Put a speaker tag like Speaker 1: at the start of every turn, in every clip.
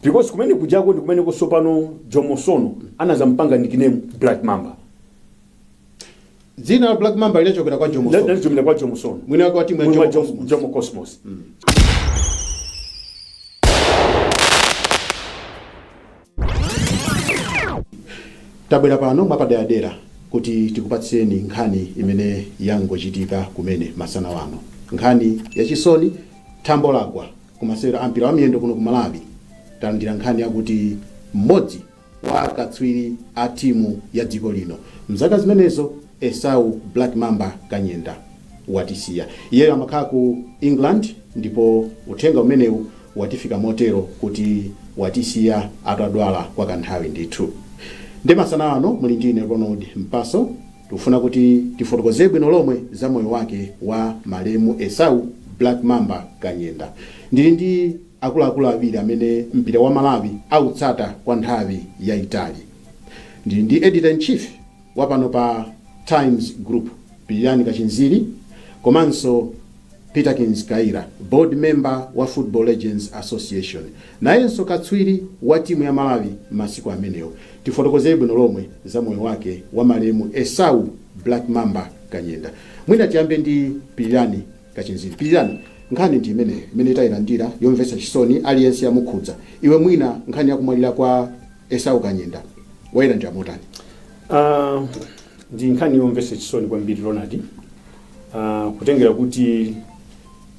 Speaker 1: because kumene kujako ndi kumene kusopano Jomosono anazampanga nickname Black Mamba.
Speaker 2: Dzina la Black Mamba linachokera kwa Jomosono.
Speaker 1: Linachokera kwa Jomosono.
Speaker 2: Mwina wake wa timu ya
Speaker 1: Jomo Cosmos.
Speaker 2: Tabwera pano mwapadera kuti tikupatseni nkhani imene yangochitika kumene masana wano. Nkhani yachisoni thambo lagwa kumasewera ampira wa miyendo kuno ku Malawi. Talandira nkhani yakuti mmodzi wa akatswiri a timu ya dziko lino mzaka zimenezo Esau Black Mamba Kanyenda watisiya. Iyeyo amakhala ku England ndipo uthenga umenewu watifika motero kuti watisiya atadwala kwa kanthawi ndithu. Ndi masana wano muli ndine Ronald Mpaso tufuna kuti tifotokoze bwino lomwe za moyo wake wa Malemu Esau Black Mamba Kanyenda. Ndili ndi akuluakulu awiri amene mpira wa Malawi autsata kwa nthawi yayitali. Ndili ndi editor in chief wapano pa Times Group Pilani Kachinziri komanso Peterkins Kaira, board member wa Football Legends Association. Nayenso katswiri wa timu ya Malawi masiku ameneyo. Tifotokoze bwino lomwe za moyo wake wa Malemu Esau Black Mamba Kanyenda. Mwina tiyambe ndi Pilani Kachinziri. Pilani, nkhani ndi imene tayilandira yomvetsa chisoni aliyense yamukhudza. Iwe mwina nkhani yakumwalira kwa Esau Kanyenda wayilanda motani?
Speaker 1: Ndi nkhani yomvetsa chisoni kwambiri Ronald. Kutengera kuti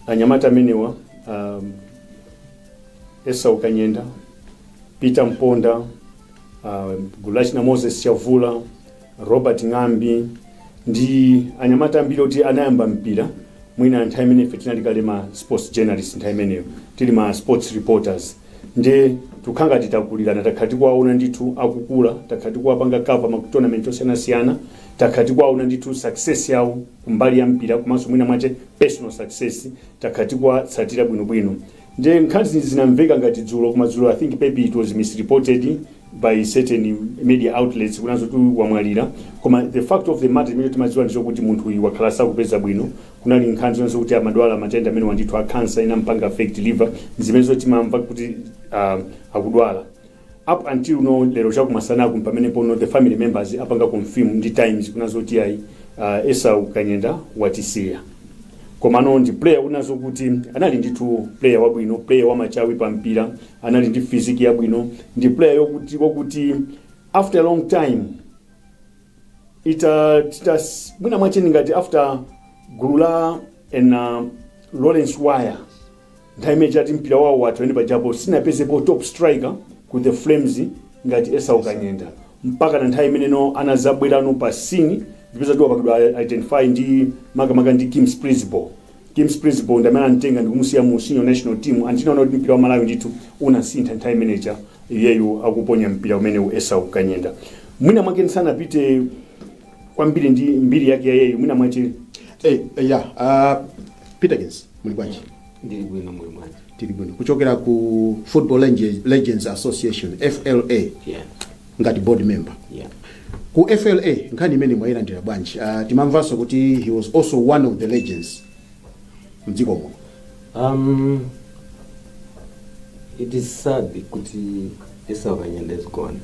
Speaker 1: anyamata amenewa Esau Kanyenda, Peter Mponda, Gulachina Moses Chavula, Robert Ngambi ndi anyamata ambiri oti anayamba mpira mwina nthawi imene ife tinali kale ma sports journalists nthawi imeneyo tili ma sports reporters nde tukhanga titakulirana takhati kuwaona ndithu akukula takhati kuwapanga cover ma tournament osiyanasiyana takhati kuwaona ndithu success yawo kumbali ya mpira komanso mwina mwache personal success takhati kuwatsatira bwinobwino nde nkhani zinamveka ngati dzulo kumadzulo I think maybe it was misreported by certain media outlets kunazo tu wamwalira koma the fact of the matter imene timadziwa ndizo kuti munthu uyu wakhala sakupeza bwino kunali nkhani zonse kuti amadwala matenda amene wandithu a cancer inampanga affect liver zimene zotimamva kuti akudwala up until no lero chakumasana pamene pono the family members apanga confirm ndi Times kunazo kuti ayi Esau Kanyenda watisiya koma no ndi player unazo kuti anali ndithu player wabwino player wamachawi pa mpira anali ndi physique yabwino ndi player yokuti after a long time mwina mwacheni ngati after Gulula and Lawrence Wire nthawi chati mpira wawo watu ene pajapo sinapezepo top striker ku the Flames ngati Esau Kanyenda mpaka na nthawi imene no anazabwerano pa scene ndipeza tu pakudwa identify ndi makamaka ndi Kim's principle ndamene antenga ndikumusiya mu senior national team antinaona kuti mpira wa Malawi ndithu unasintha nthawi manager iyeyo akuponya mpira umene Esau Kanyenda mwina mwake nsanapite kwambiri ndi mbiri yake iyeyo mwina mwache
Speaker 2: Peterkins muli bwanji?
Speaker 3: Ndili bwino muli bwanji?
Speaker 2: Tili bwino kuchokera ku Football Legends Association FLA ngati board member. Ku FLA nkhani imene mwayilandira bwanji? Timamvanso kuti he was also one of the legends mdziko muno.
Speaker 3: It is sad kuti Esau Kanyenda is gone.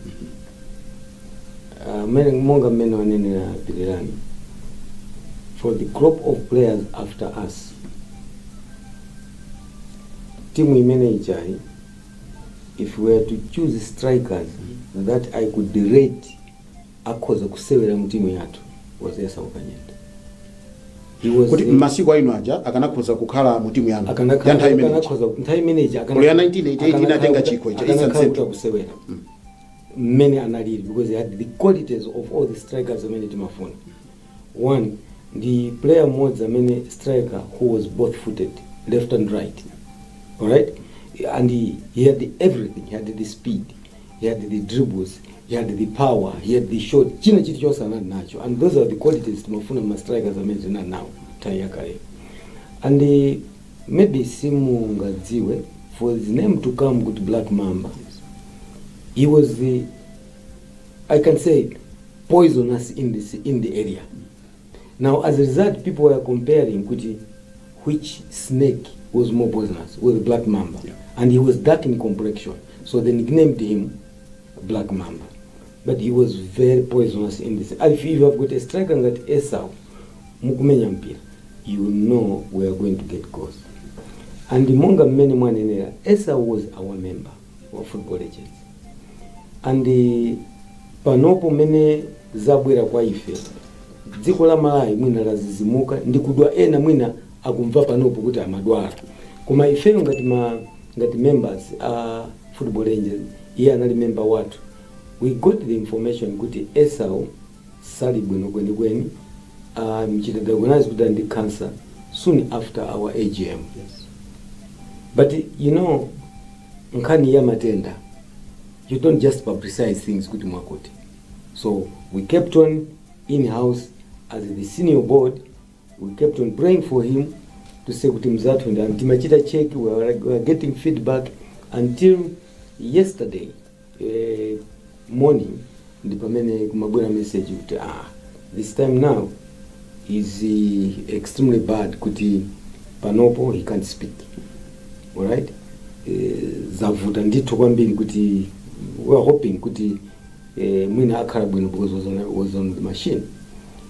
Speaker 3: Monga mmene wanenera Pilani, for the crop of players after us, timu imene ichai, if we were to choose strikers that I could rate akhoza kusewera mtimu yathu was Esau Kanyenda. He was
Speaker 2: kuti masiku aino aja akanakhoza kukhala mu timu yanu ya nthawi
Speaker 3: manager
Speaker 2: ya 1988 inatenga chikho cha Eastern Central
Speaker 3: kusewera mmene analili because he had the qualities of all the strikers amene timafuna. One, the player mmodzi amene striker who was both footed, left and right. All right, and he had everything. He had the speed, he had the dribbles, he had the power, he had the shot. China chitu chose anali nacho, and those are the qualities timafuna ma strikers amene tina now tayakale. And maybe simungadziwe for his name to come with Black Mamba. He was I can say, poisonous in the area. Now, as a result, people were comparing which snake was more poisonous with Black Mamba, and he was dark in complexion. So they nicknamed him Black Mamba. But he was very poisonous in this. And if you have got a striker like Esau, mukumenya mpira, you know we are going to get goals. And monga many mwanenera, Esau was our member of football agents. And panopo mene zabwera kwa ife, dziko la Malawi mwina lazizimuka, ndikudwa ena mwina akumva panopo kuti amadwala. Kuma ifeyo ngati members football agents, iye anali member watu. We got the information kuti Esau sali bwino kweni mchita diagnosed with the cancer soon after our AGM.
Speaker 2: Yes.
Speaker 3: But you know, nkhani ya matenda, you don't just publicize things kuti mwakuti. So we kept on in-house as the senior board, we kept on praying for him to say kuti mzatu and timachita check, we were getting feedback until yesterday morning ndipamene kumabwera message kuti this time now is extremely bad kuti panopo he can't speak. All right, zavuta ndithu kwambiri kuti we are hoping kuti mwina akhala bwino because was on the machine.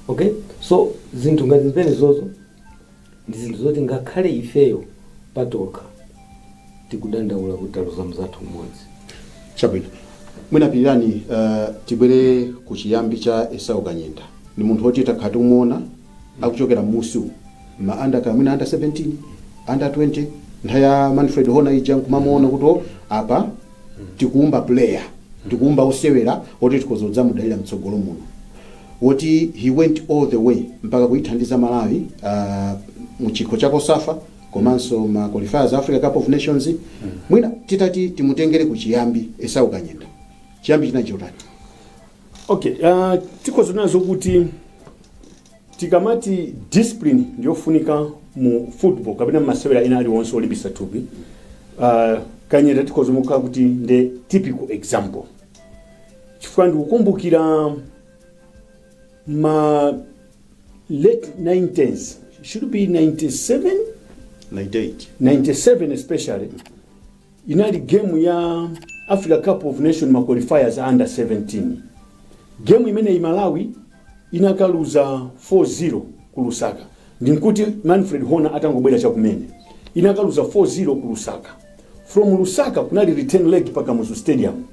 Speaker 3: Okay, so zinthu ngati zimene zozo ndi zinthu zoti ngakhale ifeyo patoka tikudandaula kuti taluza mzathu mmodzi.
Speaker 2: Chabwino. Mwina pilani tibwere ku chiyambi cha Esau Kanyenda. Ni munthu woti takhati umuona akuchokera musu ma under 17, under 20, nthaya Manfred Hona ija nkumamuona kuti apa tikuumba player, tikuumba Wosewera woti tikozodza mudalira mtsogolo muno. Woti he went all the way mpaka kuithandiza Malawi mu chikho cha Kosafa komanso ma qualifiers Africa Cup of Nations. Mwina titati timutengere ku chiyambi Esau Kanyenda. Chiyambi chinachotani?
Speaker 1: Okay, tikozonazo kuti tikamati discipline ndiyofunika mu football kapena masewera ina ali wonse olibisa thupi. Kanyenda tikozomuka kuti nde typical example. Chifukwa ndikukumbukira ma late 90s, should be 97, 97 especially, inali game ya Africa Cup of Nations ma qualifiers under 17. Game imene Malawi inakaluza 4-0 ku Lusaka. Ndinkuti Manfred Hona atangobwera chakumene. Inakaluza 4-0 ku Lusaka. From Lusaka kunali return leg paka mu stadium.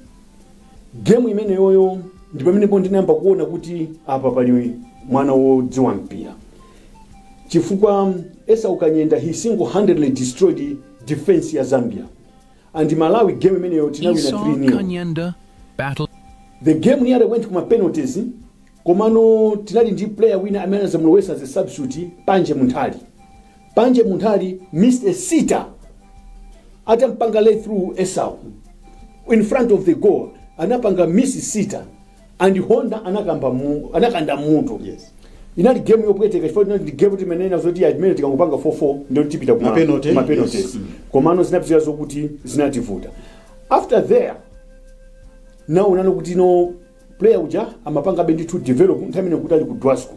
Speaker 1: Game imene yoyo ndipo pamene ndinayamba kuona kuti apa pali mwana wodziwa mpira. Chifukwa Esau Kanyenda he single-handedly destroyed the defense ya Zambia. And Malawi game imene yo tinawina 3-0.
Speaker 4: Battle.
Speaker 1: The game here went kuma penalties. Komano tinali ndi player winner amene zamulowesa as a substitute Panje Muntali. Panje Muntali missed a sitter. Atampanga lay through Esau in front of the goal. Anapanga miss sitter and Honda anakanda muto.
Speaker 2: Yes.
Speaker 1: Inali game yopweteka chifukwa ndi game timenena zoti admit tikangopanga 4-4 ndio tipita kuma penalties. Yes. Komano zinapita zokuti zinativuta. After there now unano kuti no player uja amapanga bendi to develop ntamene kuti ali ku Dziko.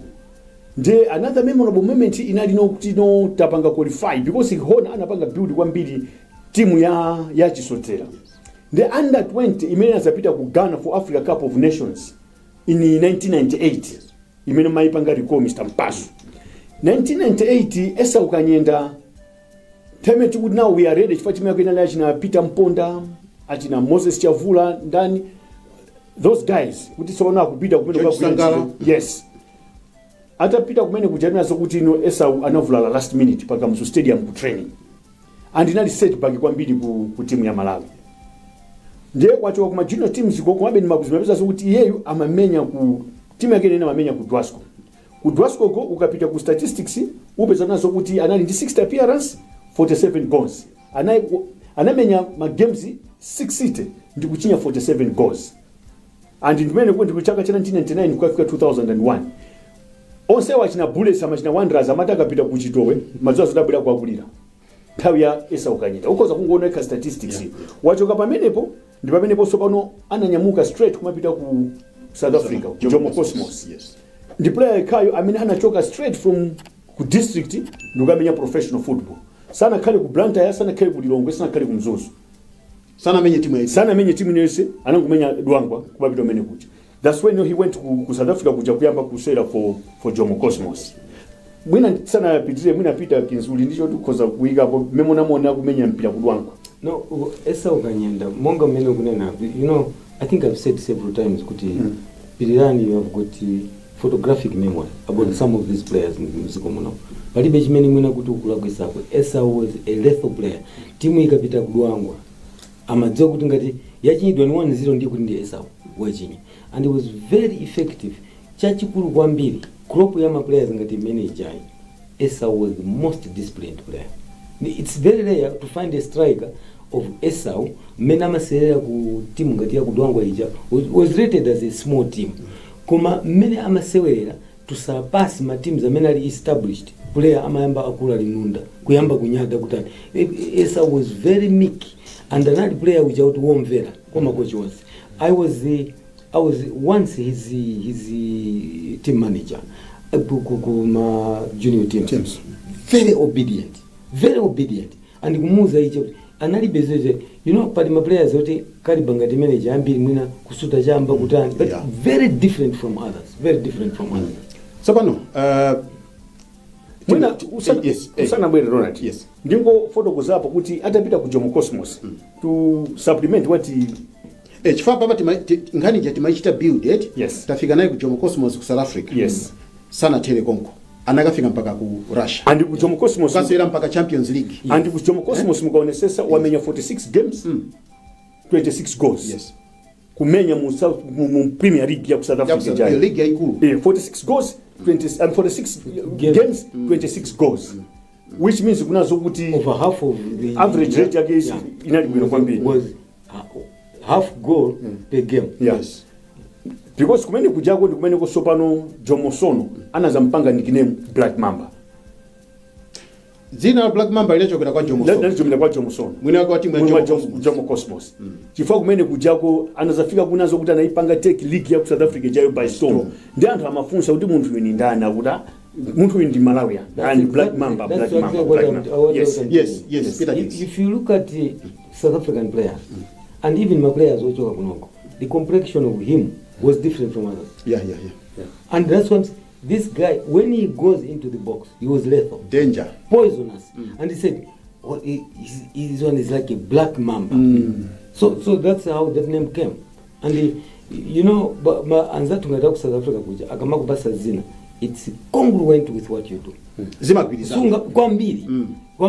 Speaker 1: Nde another memorable moment inali no kuti no tapanga qualify because Hona anapanga build kwambiri timu ya Chisotera. The under 20 imene azapita ku Ghana for Africa Cup of Nations in 1998. Imene maipanga recall Mr. Mpasu. 1998 Esau Kanyenda teme tikuti now we are ready chifukwa timu yake inali achina Peter Mponda, achina Moses Chavula ndani those guys kuti sona kupita kumene kwa
Speaker 2: Sangala.
Speaker 1: Yes. Atapita kumene kujanira sokuti no Esau anavulala last minute paka mu stadium ku training. And inali setback kwambiri ku timu ya Malawi. Ndiye kwacho kuma junior teams ko kumabe ni makuzimapeza sokuti yeyu amamenya ku timu yake ina amamenya ku Dziko. Ku Dziko ko ukapita ku statistics upeza nazo kuti anali ndi 60 appearance 47 goals. Anamenya ma games 6 ndi kuchinya 47 goals. And ndimene kuti kuchaka cha 1999 kufika 2001 onse wachina Bullets amachina Wanderers amataka ku Chitowe mazuwa zodabwera kwa kulira nthawi ya Esau Kanyenda ukoza kungooneka statistics wachoka pamenepo ndi pamenepo sopano ananyamuka straight kumapita ku South Africa Jomo Cosmos.
Speaker 2: Yes.
Speaker 1: Ndi player kayo amene anachoka straight from ku district ndikamenya professional football sana khale ku Blantyre sana khale ku Lilongwe sana khale ku Mzuzu
Speaker 2: sana menye timu yonse anangomenya dwangwa kubapita umene kuja. That's when he went ku South Africa kuja kuyamba kusera for Jomo Cosmos. Mwina sana yapitire mwina pita kinzuli ndicho tukoza kuiga hapo mona kumenya mpira kudwangwa.
Speaker 3: No, Esau Kanyenda monga mene kunena, you know, I think I've said several times kuti Pirirani you have got photographic memory about some of these players in Dziko muno. Palibe chimene mwina kuti ukula kwesako. Esau was a lethal player. Timu ikapita kudwangwa. Amadziwa kuti ngati yachinyidwa ni 1-0 ndi kuti ndi Esau wachinyi. And he was very effective. Chachikulu kwambiri. Group ya players ngati manager. Esau was the most disciplined player. It's very rare to find a striker of Esau mena maserera ku timu ngati ya kudwangwa ija was rated as a small team. Koma mene amasewera to surpass ma teams amene ali established. Player amayamba akula linunda kuyamba kunyada kutani. Esau was very meek and another player without womvera koma coach was. I was once his team manager. Kuma junior teams. Very obedient. And kumuza icho anali bezeze, you know, pali ma players wote kali bangati manager ambiri mwina kusuta jamba kutani, but very different from others.
Speaker 2: Sabano
Speaker 1: Mwina usana mwere Ronald.
Speaker 2: Yes.
Speaker 1: Ndingo photo kuzapo kuti atapita ku Jomo Cosmos to supplement what
Speaker 2: chifukwa papa nkhani ja timachita build it.
Speaker 1: Yes.
Speaker 2: Tafika naye ku Jomo Cosmos ku South Africa.
Speaker 1: Yes.
Speaker 2: Sana telekonko. Anakafika mpaka ku Russia.
Speaker 1: And ku Jomo Cosmos
Speaker 2: kasera mpaka Champions League.
Speaker 1: Yes. And ku Jomo Cosmos mukaonesesa wamenya 46 games, 26 goals.
Speaker 2: Yes.
Speaker 1: Kumenya mu Premier League ya South Africa
Speaker 2: ya league ya ikulu.
Speaker 1: 46 goals, 46 games, 26 goals. Which means kunazo kuti
Speaker 3: over half of the
Speaker 1: average rate against inali bwino kwambiri.
Speaker 3: Was half goal per game.
Speaker 1: Yes. Because kumene kujako ndi kumene kosopano Jomo Sono anazampanga nickname Black Mamba.
Speaker 2: Zina Black Mamba ilechokera kwa Jomo Sono.
Speaker 1: Lechokera kwa Jomo Sono.
Speaker 2: Mwina wako timu ya
Speaker 1: Jomo Cosmos. Chifukwa kumene kujako anazafika kunazo kuti anaipanga take league ya South Africa jayo by storm. Ndi anthu amafunsa kuti munthu uyu ndi ndani akuti munthu uyu ndi Malawi and Black Mamba. Yes.
Speaker 3: If you look at the South African players and even my players ochoka kunoko, the complexion of him was different from others.
Speaker 2: Yeah.
Speaker 3: And that's what this guy, when he goes into the box, he was lethal.
Speaker 2: Danger.
Speaker 3: Poisonous. And he said, his one is like a black mamba. So that's how that name came. And you know, anzatu ngataku South Africa kuja, akama kubasa zina, it's congruent with what you do.
Speaker 2: Zima kubisa.
Speaker 3: Sunga, kwa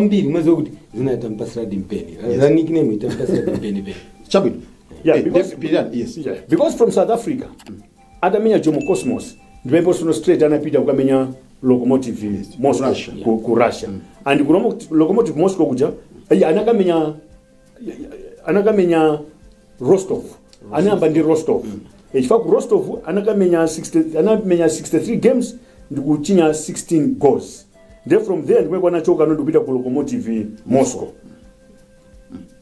Speaker 3: mbili, mwezo kuti, zina itampasira dimpeni. That nickname itampasira dimpeni.
Speaker 2: Chabin.
Speaker 1: Yeah, because from South Africa, atamenya Jomo Cosmos, ndipo sono straight anapita kukamenya Lokomotive Moscow ku Russia. And Lokomotive Moscow kuja, anakamenya Rostov. Anayamba ndi Rostov. Chifukwa ku Rostov anakamenya 63 games ndi kuchinya 16 goals. Then from there ndikwe anachoka ndikupita ku Lokomotive Moscow.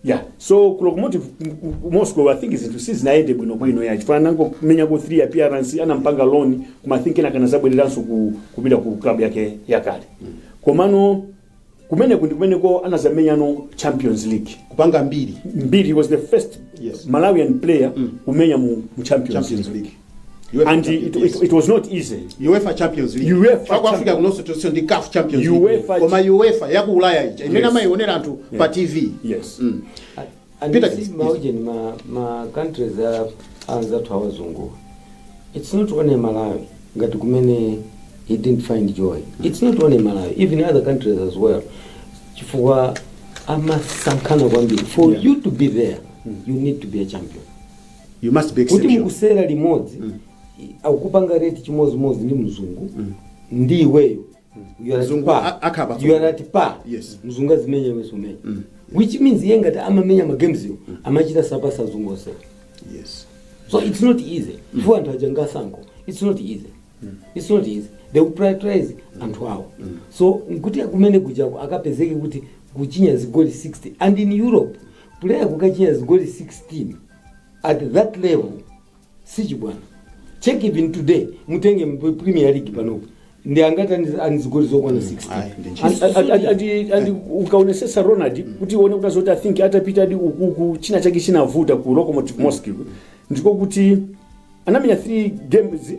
Speaker 1: Yeah, so Lokomotive Moscow I think is into season aende bwino yachi. Fana nango menya go 3 appearance anampanga loan kuma think na kana zabweleranso kupita ku club yake yakale. Komano kumene ko anazamenya no Champions League.
Speaker 2: Kupanga Mbiri.
Speaker 1: Mbiri was the first Malawian player kumenya mu Champions League. And it was not easy.
Speaker 2: UEFA Champions League.
Speaker 1: UEFA
Speaker 2: Africa kunoso to the CAF Champions League. Koma UEFA ya Ulaya ija. Imena maionera antu pa TV.
Speaker 1: Yes.
Speaker 3: And Peter Maujeni ma countries that hawazungu. It's not only Malawi ngati kumene he didn't find joy. It's not only Malawi, even other countries as well. Chifukwa amasankana kwambiri. For you to be there, you need to be a champion.
Speaker 2: You must be exceptional.
Speaker 3: Kuti mukusera limodzi akupanga rate chimozimozi ndi mzungu ndi iweyo you are at par.
Speaker 2: Yes.
Speaker 3: Mzungu azimenya weso menya. Which means yengati amamenya ma games yo amachita sapasa mzungu ose.
Speaker 2: Yes.
Speaker 3: So it's not easy. For antu ajanga sanko, it's not easy. It's not easy. They will prioritize antu awo. So kuti akumene kujako akapezeke kuti kuchinya zigoli 60 and in Europe player kukachinya zigoli 16 at that level sichibwana. Check even today mutenge Premier League panopo ndi angati anizigoli zokwana 60
Speaker 1: andi ukaonesesa Ronald kuti uone kuti azoti I think atapita adi ukuku china chake chinavuta ku Locomotive Moscow ndiko kuti anamenya 3 games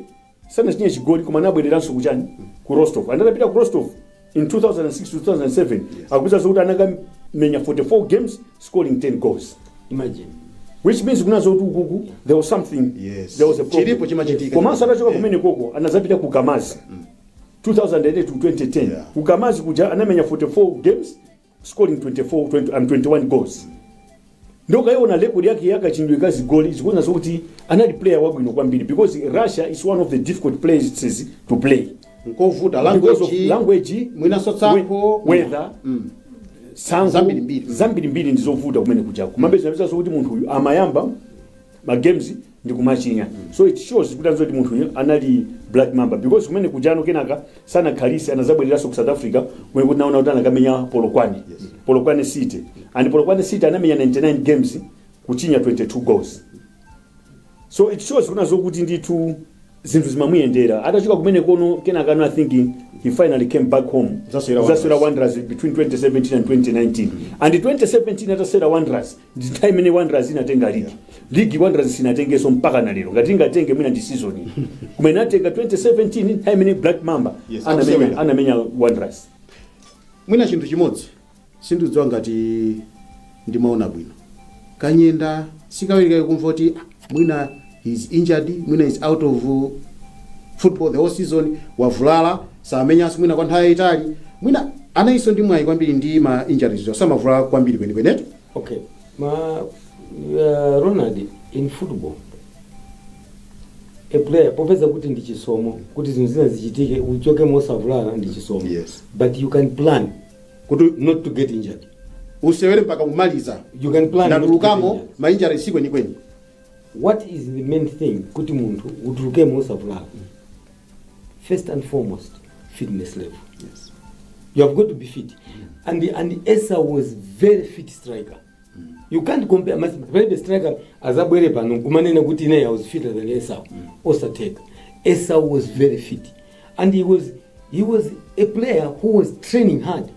Speaker 1: sana chinye chigoli koma anabwereranso kuchani ku Rostov anatapita ku Rostov in 2006 2007 akuza zokuti anakamenya 44 games scoring 10 goals,
Speaker 3: imagine,
Speaker 1: which means kunazo kuti ukuku there was something,
Speaker 2: Yes.
Speaker 1: there was a problem.
Speaker 2: Chilipo chimachitika.
Speaker 1: Koma sanachoka kumene koko anazapita ku Kamazi 2008 to 2010
Speaker 2: Yeah.
Speaker 1: ku Kamazi kuja anamenya 44 games scoring 21 goals. Ndio kaiona record yake yakachindwika zigoli zikuona zokuti anali player wabwino kwambiri because Russia is one of the difficult places to play.
Speaker 2: Nkovuta
Speaker 1: Because of
Speaker 2: language,
Speaker 1: language,
Speaker 2: mwina sotsako,
Speaker 1: weather, sango, zambiri mbiri ndizovuta kumene kuja. Kumambe zinapisa zokuti munthu uyu amayamba ma games ndi kumachinya. So it shows kuti anzoti munthu uyu anali Black Mamba because kumene kujano kenaka sana Khalisi anazabweleraso ku South Africa kumene kuti naona kuti anakamenya Polokwane. Polokwane City. And Polokwane City anamenya 99 games kuchinya 22 goals. So it shows kuna zokuti ndithu zinthu zimamuyendera atachoka kumene kono kenaka I think he finally came back home. Zaswera Wanderers between 2017 and 2019. And 2017 ataswera Wanderers ndi time imene Wanderers inatenga league Wanderers sinatengeso mpaka na lero ngati ngatenge mwina ndi season kumene atenga 2017 time imene Black Mamba anamenya Wanderers.
Speaker 2: Mwina chinthu chimodzi sindidziwa ngati ndimaona bwino Kanyenda sikawirika kumva kuti mwina he's injured, mwina is out of football the whole season, wavulala samenya mwina kwa nthawi yayitali, mwina anaiso ndi mwayi kwambiri ndi ma injuries samavulala kwambiri kwenikwenetu.
Speaker 3: Okay, Ronald, in football a player popeza kuti ndi chisomo kuti zinthu zina zichitike uchoke mosavulala ndi chisomo.
Speaker 2: Yes.
Speaker 3: But you can plan
Speaker 2: Kuti
Speaker 3: not to get injured.
Speaker 2: usewere mpaka umaliza.
Speaker 3: You can plan
Speaker 2: Na
Speaker 3: not to get
Speaker 2: tulukamo
Speaker 3: injured.
Speaker 2: ma injuries kwenikweni.
Speaker 3: What is the main thing kuti munthu utuluke mosavulala? First and foremost, fitness level.
Speaker 2: Yes.
Speaker 3: You have got to be fit. And Esau was very fit striker. You can't compare the striker as Abwere pano kumanena kuti naye was fitter than Esau. Osateka. Esau was very fit. And he was a player who was training hard.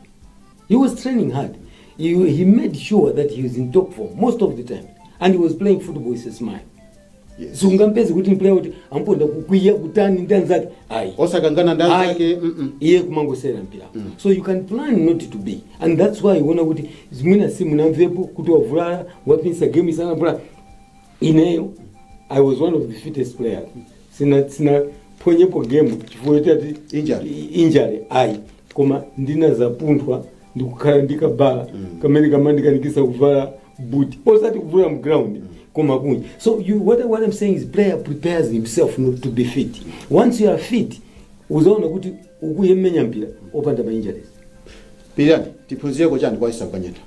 Speaker 3: He was training hard. He made sure that he was in top form most of the time. And he was playing football with a smile.
Speaker 2: Yes.
Speaker 3: So ungampezi kuti player kuti amponda kukwiya kutani ndani zake ai
Speaker 2: Osakangana ndani zake
Speaker 3: iye kumangosera mpira. So you can plan not to be, and that's why uona kuti zimwina simudamvepo kuti wavulala wapinsa game sana bra ineyo. I was one of the fittest players. Sina ponyepo game chifukwa chati injury ai koma ndina zapunthwa ndikukhala ndikabala kamene kamandikanikisa kuvala boot osati kuvula mu ground koma kunja. So what I'm saying is player prepares himself not to be fit. Once you are fit uzaona kuti ukuyemenya mpira opanda ma injuries.
Speaker 2: Pirani tiphunzireko chani kwa Esau Kanyenda?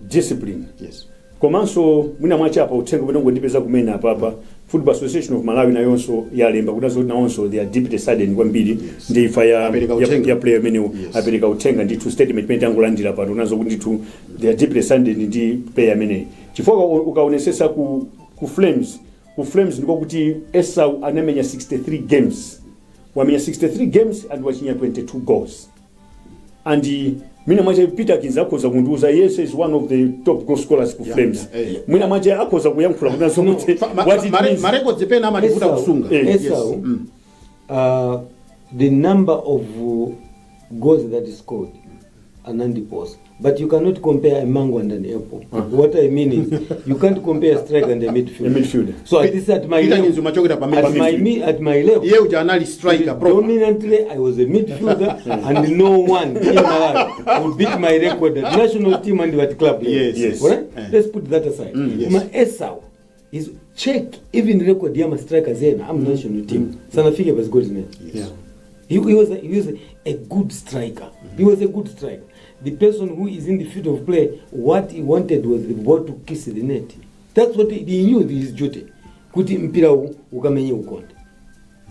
Speaker 1: Discipline.
Speaker 2: Yes.
Speaker 1: Komanso mwina mwachapa uthenga bwino ndipeza kumene apapa Football Association of Malawi nayonso yalemba kunazo nawonso they are deeply saddened kwambiri ndi imfa ya player mene apereka uthenga ndithu statement pente angolandira pano kunazo kuti ndithu they are deeply saddened ndi player mene chifukwa ukaonesesa ku Flames ndiko kuti Esau anamenya 63 games wamenya 63 games and wachinya 22 goals and mina mwache Peter Kinza akhoza kunduza yes is one of the top goal scorers ku Flames. Mina mwache akhoza kuyankhula kuna so kuti what it means
Speaker 2: Mareko zipena ama ndifuta kusunga.
Speaker 3: Esau, the number of goals that is scored and ndipo, but you cannot compare a mango and an apple. What I mean is you can't compare a striker and a midfielder. So at this at my level, at my level,
Speaker 2: yeye ujanali striker
Speaker 3: dominantly I was a midfielder and no one in Malawi would beat my record at national team and at club level.
Speaker 2: Yes.
Speaker 3: Right? Let's put that aside.
Speaker 2: Yes.
Speaker 3: Esau is check even record yama striker zena I'm national team. Sana figure was good man.
Speaker 2: Yes.
Speaker 3: He was a good striker. He was a good striker. The person who is in the field of play, what he wanted was the ball to kiss the net. That's what he knew his duty. Kuti mpira ukamenye ukonde.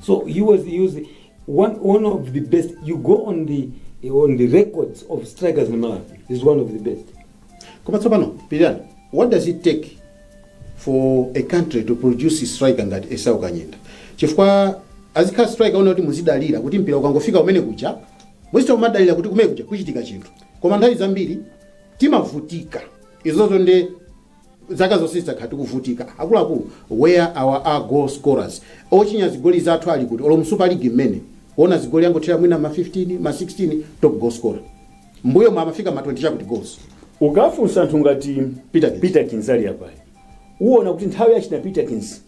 Speaker 3: So he was one of the best. You go on the records of strikers in Malawi. He's one of the best.
Speaker 2: Komatsopano, Pirani, what does it take for a country to produce a striker ngati Esau Kanyenda? Chifukwa azikhala striker ona kuti muzidalira kuti mpira ukangofika umene kuja muzita kumadalira kuti kumene kuja kuchitika chinthu. Koma nthawi zambiri timavutika izozo nde zaka zonse zikhati kuvutika akuluakulu where our goal scorers ochinya zigoli zathu ali kuti olo Super League mmene ona zigoli yangothera mwina ma 15 ma 16 top goal scorer mbuyo mwamafika ma 20 chakuti goals.
Speaker 1: Ukafunsa anthu ngati Peter Kinzali apa uona kuti nthawi yachina Peter Kins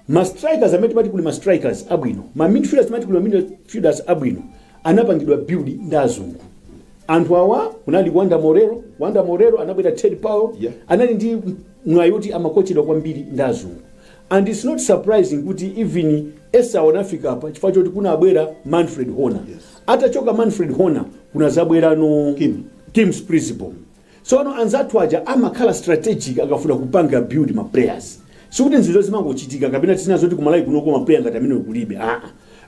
Speaker 1: ma strikers amene timati kuli ma strikers abwino ma midfielders timati kuli ma midfielders abwino anapangidwa build ndi azungu. Anthu awa unali Wanda Morero anabwera Ted Powell anali ndi mwayoti amakochedwa kwambiri ndi azungu. And it's not surprising kuti even Esau anafika apa chifukwa choti kuna abwera Manfred Horner. Atachoka Manfred Horner kuna zabwera no Kim's principle. So ano anzathu aja amakhala strategic akafuna kupanga build ma players. So kuti nzilo zimangochitika kapena tinazo kuti kumalawi kunoko ma player ngati amene kulibe.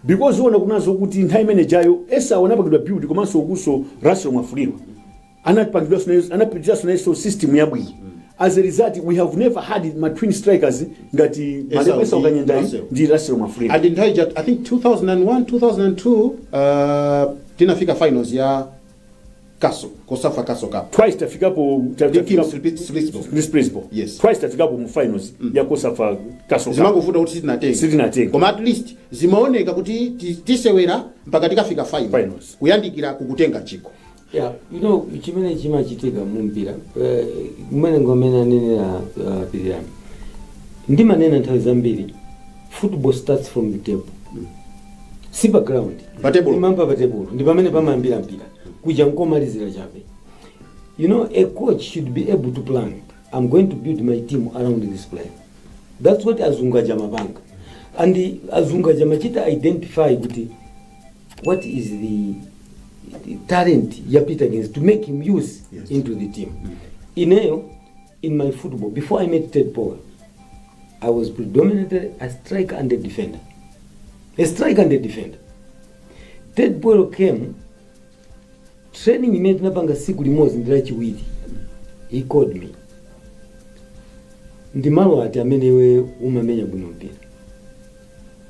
Speaker 1: Because uona kunazo kuti nthawi imene jayo Esau anapangidwa build komanso ukuso Russell Mwafuliro. Anapitira so system yabwi. As a result, we have never had my twin strikers ngati Malemu Esau Kanyenda ndi Russell Mwafuliro.
Speaker 2: And in I think 2001, 2002 tinafika finals ya Kosafa Kaso Cup.
Speaker 1: Twice tafikapo
Speaker 2: Yes.
Speaker 1: Twice tafikapo mu finals ya Kosafa Kaso Cup.
Speaker 2: Zimangofuta kuti sitinatenga. Koma at least zimaoneka kuti tisewera mpaka tikafika finals. Kuyandikira kukutenga Dziko.
Speaker 3: Yeah, you know, chimene chimachitika mu mpira. Mmene ngomena nene Piriam. Ndi manena nthawi zambiri. Football starts from the table. Si background. Imamba pa table. Ndi pamene pamayambira mpira. Kuja nkomalizira chabe. You know, a coach should be able to plan. I'm going to build my team around this player. That's what azunga jama bank. And the azunga jama chita identify what is the talent ya Peter Kins to make him use into the team. In my football, before I met Ted Powell, I was predominantly a striker and a defender. Ted Powell came, training imene tinapanga siku limodzi ndira chiwiri. He called me. Ndi malo ati amene iwe umamenya bwino mpira.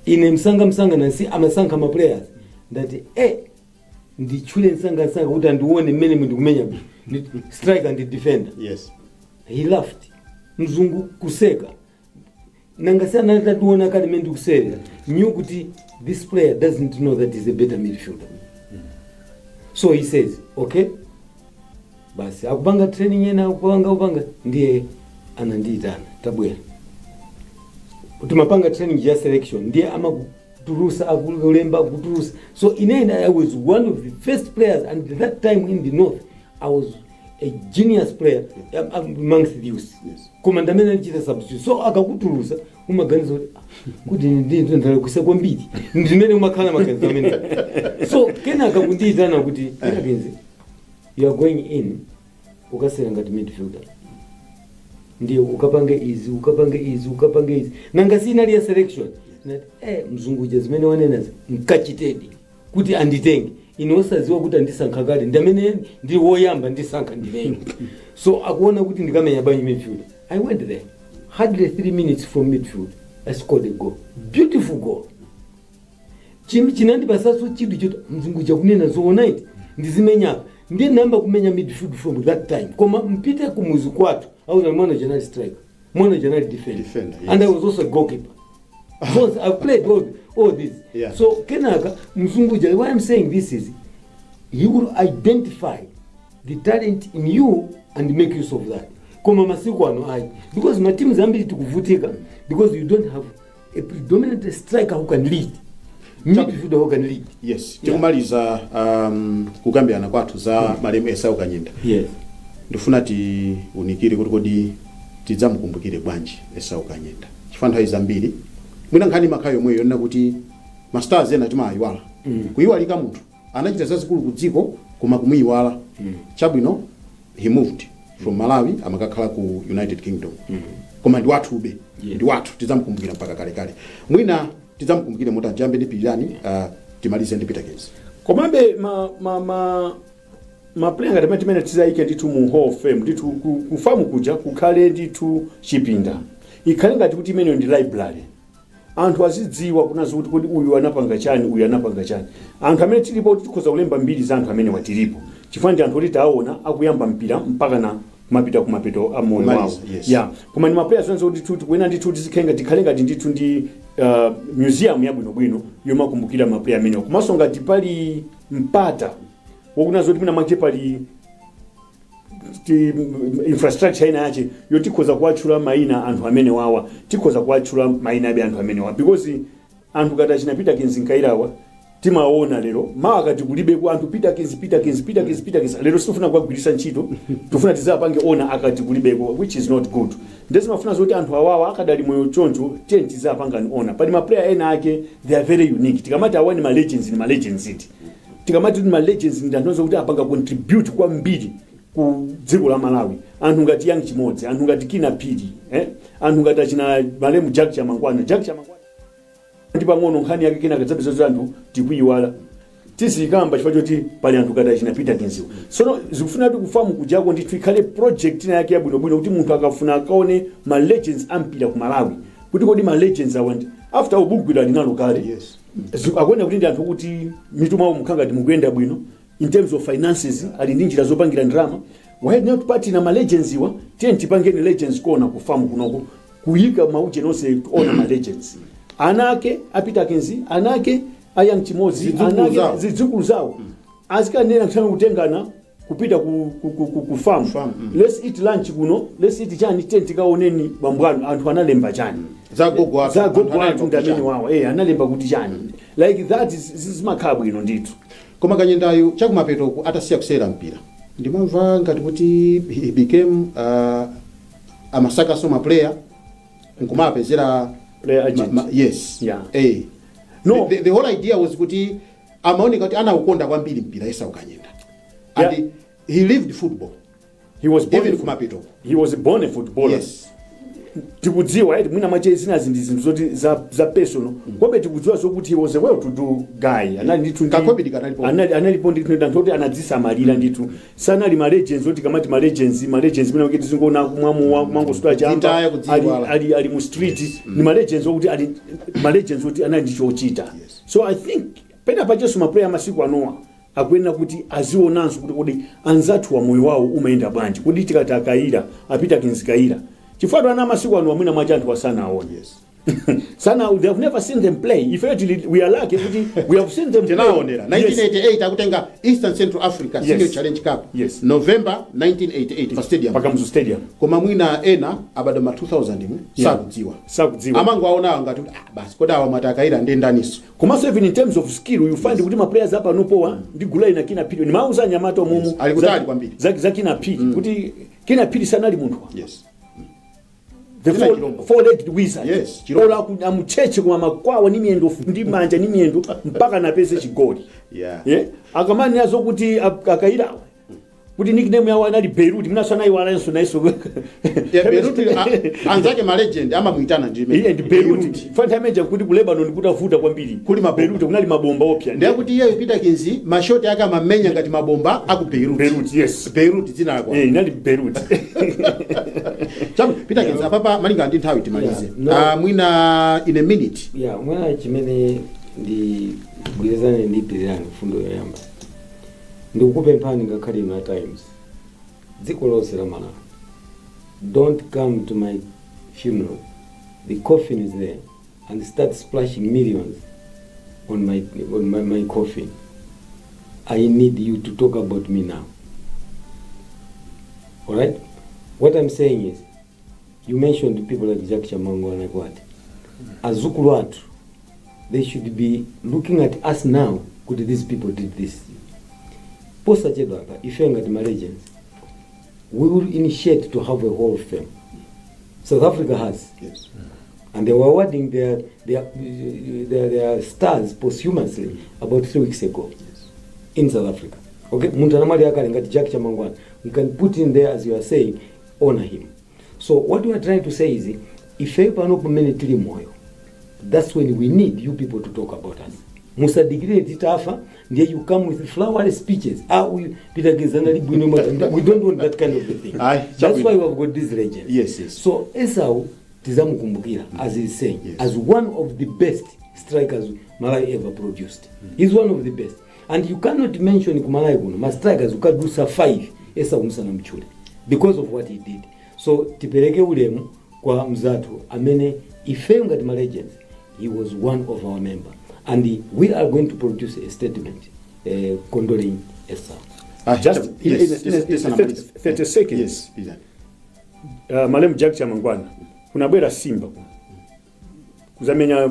Speaker 3: Ine msanga nansi amasankha ma players ndati ndichule msanga kuti andione mmene ndikumenya striker and defender.
Speaker 2: Yes.
Speaker 3: He laughed. Mzungu kuseka. Nangasana tatuona kali mende kuseka. Knew kuti this player doesn't know that he's a better midfielder. So he says, okay, basi akupanga training yena upanga ndiye anandiitana tabwera. Utimapanga training ya selection ndiye amakuturusa akulemba kuturusa. So I was one of the first players, and at that time in the north I was a genius player amongst the youth.
Speaker 2: Yes.
Speaker 3: Komandamena nchita substitute. So akakuturusa umaganiza kuti ndi ndala kuseko mbiri. Ndimene umakhala maganiza amene. So kena akakundiitana kuti Kenzi, you are going in ukasera ngati midfielder. Ndiye ukapange izi. Nangasina liya selection. Mzungu jazimene wanenazi mkachitedi kuti anditenge. Inosaziwa kuti andisankha kale ndamene ndi woyamba ndisankha ndinenge. So akuona kuti ndikamenya banyi midfielder. I went there. Hardly 3 minutes from midfield, I scored a goal. Beautiful goal. Chinandipasa chidu choto mzungu chakunena zoona iti ndizimenya ndiye namba kumenya midfield from that time. Koma mpita kumuzi kwatu I was a mono-general striker, mono-general defender. Yes. And I was also a goalkeeper. So I've played all this.
Speaker 2: Yeah.
Speaker 3: So Kenaka mzungu, why I'm saying this is he will identify the talent in you and make use of that. Koma masiku ano ai, because my team zambiri tukuvutika because you don't have a predominant striker who can lead. Midfielder who can lead.
Speaker 2: Yes. Tikumaliza kukambiana kwathu za Malemu Esau Kanyenda.
Speaker 3: Yes.
Speaker 2: Ndifuna unikire kuti kodi tidzamukumbukire bwanji Esau Kanyenda. Chifukwa zambiri mwina nkhani makhayo mweyo yona kuti masters ena timayiwala. Kuyiwalika munthu anachita zazikulu ku Dziko koma kumuyiwala. Chabwino he moved from Malawi amakakhala ku United Kingdom. Koma ndi wathu ube. Ndi wathu tidzamukumbukira mpaka kale. Mwina tidzamukumbukire mutajambe ndi pilani timalize ndi Peter Kins.
Speaker 1: Komabe ma player ngati timene tizaike nditu mu Hall of Fame nditu kufamu kuja kukhale nditu chipinda. Ikhale ngati kuti imene ndi library. anthu azidziwa kunazo kuti kodi uyu anapanga chani, uyu anapanga chani. Anthu amene tilipo tikhoza kulemba mbiri za anthu amene watilipo chifukwa ndi anthu oti taona akuyamba mpira mpaka na kumapita kumapeto a moyo wawo.
Speaker 2: Yes.
Speaker 1: Yeah, koma ni maplayers zonse kuti tuti kuena ndithu tizikhenga tikhale ngati ndithu ndi museum yabwinobwino yomakumbukira maplayer amene komanso ngati pali mpata wokunazo kuti mina mwake pali infrastructure ina yache yotikhoza kuwatchula mayina anthu amene wawa, tikhoza kuwatchula mayina abe anthu amene wawa, because anthu kati achinapita kinzi nkairawa timaona lero mawa kati kulibe ku anthu Peter Kins lero sifuna kuwagwirisa ntchito tufuna tizapange ona akati kulibeko, which is not good. Ndezi mafuna zoti anthu awawa akadali moyo choncho tiye tizapanga ni ona pali maplayer ena ake, they are very unique. Tikamati awa ni ma legends iti tikamati ni ma legends ndi anthu kuti apanga contribute kwa mbiri ku dziko la Malawi. Anthu ngati Yang Chimodzi, anthu ngati Kina Piri, anthu ngati achina Malemu Chamangwana ndi pang'ono nkhani yake kina kadzabe zozo anthu tikuyiwala tizikamba chifukwa choti pali anthu kati achinapita kenziwo. So zikufuna kuti kufamu kujako ndithu ikhale project ina yake yabwinobwino kuti munthu akafuna akaone ma legends ampira ku Malawi kuti kodi ma legends awandi after ubugwira linalo kale.
Speaker 2: Yes.
Speaker 1: Akuona kuti ndi anthu kuti mituma wawo mukhanga ndi mukuyenda bwino in terms of finances, ali ndi njira zopangira drama. Why not party na ma legends iwa tiye tipangeni legends kona kufamu kunoko kuyika mauje nonse ona ma legends. Anake apita kenzi, anake Yang Chimodzi, anake zidzukulu zawo azikanena kutanga kutengana kupita ku farm. Let's eat lunch kuno, let's eat chani tenti kaoneni bambwanu anthu analemba chani
Speaker 2: zagogo
Speaker 1: anthu ndamene wawo analemba kuti chani, like that is makhabu ino ndithu.
Speaker 2: Koma Kanyendayo chakumapeto ku atasiya kusera mpira ndimamva ngati kuti he became amasaka soma player nkumapezera
Speaker 1: player agent.
Speaker 2: Yes.
Speaker 1: Yeah.
Speaker 2: No, the whole idea was kuti amaoneka kuti anaukonda kwambiri mpira Esau Kanyenda. And
Speaker 1: Yeah.
Speaker 2: he lived football.
Speaker 1: He was born
Speaker 2: Even kumapeto.
Speaker 1: He was born a footballer.
Speaker 2: Yes.
Speaker 1: Tikudziwa mwina mache zina zinthu zoti za personal kobe tikudziwa zokuti he was a well to do guy. Anali ndithu
Speaker 2: Kakobe dikanalipo.
Speaker 1: Analipo ndithu ndantoti anadzisamalira ndithu sanali ma legends oti kamati ma legends mina kuti zingona kumwamu mwango sitwa chamba ali mu street. Ni ma legends okuti ali ma legends oti anali ndichochita. So I think pena pacheso ma player masiku anowa akwena kuti azionanso kuti kodi anzathu wa moyo wawo umaenda bwanji kodi tikati akaira apita kinzikaira chifukwa ana masiku anu amwina mwacha anthu wasana aone.
Speaker 2: Yes.
Speaker 1: Sana we have never seen them play. If actually we are lucky we have seen them play.
Speaker 2: 1988 akutenga Eastern Central Africa Senior Challenge Cup. Yes. November 1988 pa stadium.
Speaker 1: Pakamzu stadium.
Speaker 2: Koma mwina ena abadoma 2000 mu sakudziwa. Amangu aona ngati basi koda awa matakaira ndendaniso.
Speaker 1: Komanso even in terms of skill you find kuti ma players hapa nopowa ndi gula ina Kina Piri. Ni mauza nyamato mumu.
Speaker 2: Alikutali kwambiri.
Speaker 1: Za Kina Piri. Kuti Kina Piri sanali munthu.
Speaker 2: Yes.
Speaker 1: The four-legged wizard.
Speaker 2: Yes.
Speaker 1: Ola amucheche kwa makwawa ni miendo ndi manja ni miendo mpaka napeze chigoli.
Speaker 2: Yeah.
Speaker 1: Akamani yazo kuti akaira kuti nickname yawo anali Beirut mina sana iwalanso naiso.
Speaker 2: Yeah, Beirut anzake ma legend ama muitana ndime.
Speaker 1: Iye ndi Beirut. Fanta meja kuti ku Lebanon kutafuta kwambiri. Kuli ma Beirut kunali mabomba opya.
Speaker 2: Ndiye kuti iye Peter Kinzi mashoti yake amamenya ngati mabomba aku Beirut.
Speaker 1: Beirut, yes.
Speaker 2: Beirut dzina lako.
Speaker 1: Inali Beirut.
Speaker 2: Chabu Peter Kinzi papa malinga ndi nthawi timalize. Mwina in a minute.
Speaker 3: Yeah, mwana chimene ndi bwizane ndi pilirani fundo yoyamba. Ndikukupe mpani ngakhale na times. Dziko lonse la Malawi. Don't come to my funeral. The coffin is there and start splashing millions on my coffin. I need you to talk about me now. All right? What I'm saying is, you mentioned people like Jack Chamango and like what? Azukulu atu, they should be looking at us now. Could these people did this? Posachedwa, if you at my legends, we will initiate to have a Hall of Fame. South Africa has.
Speaker 2: Yes.
Speaker 3: And they were awarding their stars posthumously about 3 weeks ago.
Speaker 2: Yes.
Speaker 3: In South Africa. Okay? Muntanamali akale ngati Jack Chamangwana. We can put in there, as you are saying, honor him. So what we are trying to say is, if you panopo menetili Moyo, that's when we need you people to talk about us. Musa degree titafa, then you come with flowery speeches. We don't want that kind of a thing. That's why we have got this legend.
Speaker 2: Yes.
Speaker 3: So Esau tizamukumbukira as he's saying as one of the best strikers Malawi ever produced. He's one of the best, and you cannot mention Malawi kuno ma strikers ukadusa 5 esa kumsana mchule because of what he did. So tipereke ulemu kwa mzatu amene ife ngati ma legends, he was one of our member, and we are going to produce a statement condoling Esau.
Speaker 1: Just in 30 seconds.
Speaker 2: Yes,
Speaker 1: Malemu Jack Chamangwana kunabwera Simba kuzamenya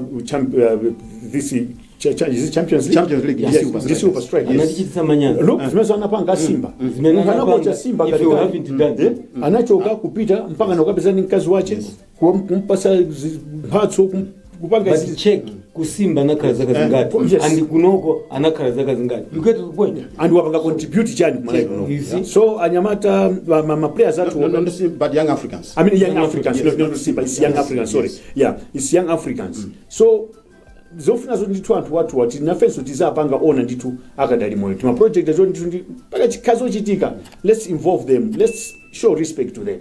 Speaker 1: this Champions League. Yes, Super Strike.
Speaker 3: Analichitisa manyanga.
Speaker 1: Look, zimeza anapanga Simba. Anapanga Simba katika anachoka kupita mpaka nakapeza ni mkazi wache kumpasa mphatso kupanga
Speaker 3: check kusimba nakhala zaka zingati and kunoko anakhala zaka zingati. You get the point?
Speaker 1: And wapanga contribute chani Malawi. So anyamata ma players that
Speaker 2: but young Africans.
Speaker 1: I mean young Africans, not Simba, it's young Africans, sorry. Yeah, it's young Africans. So zofuna zo nditu anthu watu wati nafenso tizapanga ona nditu akadali moyo tima project azo nditu paka chikazo chitika, let's involve them, let's show respect to them.